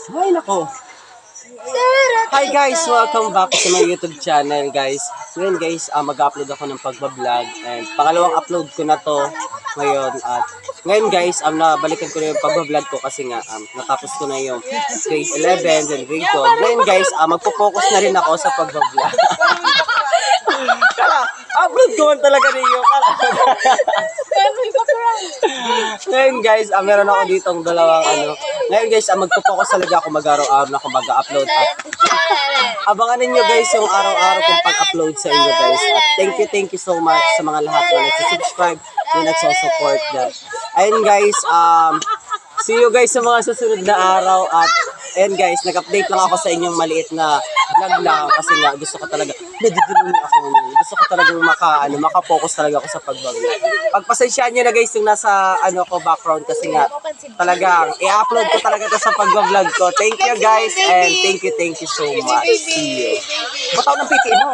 Ay, nako. Hi guys! Welcome back sa my YouTube channel guys. Ngayon guys, mag-upload ako ng pagbablog and pangalawang upload ko na to ngayon. At ngayon guys, nabalikan ko na yung pagbablog ko kasi nga natapos ko na yung grade 11 and grade 12. Ngayon guys, magpo-focus na rin ako sa pagbablog. Upload ko man talaga ninyo. Ngayon guys, meron ako ditong dalawang Ngayon guys, magpo-focus talaga ako mag-araw-araw na ako mag-upload. At abangan ninyo guys yung araw-araw kong pag-upload sa inyo guys. At thank you so much sa mga lahat na nagsasubscribe, na nagsusupport that. Ayun guys, see you guys sa mga susunod na araw. At ayun guys, nag-update lang ako sa inyong maliit na vlog lang kasi nga gusto ko talaga, nadidulungan ako ngayon. Gusto ko talagang maka-focus talaga ako sa pag-vlog. Pagpasensyaan nyo na guys yung nasa ko background kasi nga talagang i-upload ko talaga ito sa pag-vlog ko. Thank you guys and thank you so much. See you. Bataw ng pipi mo.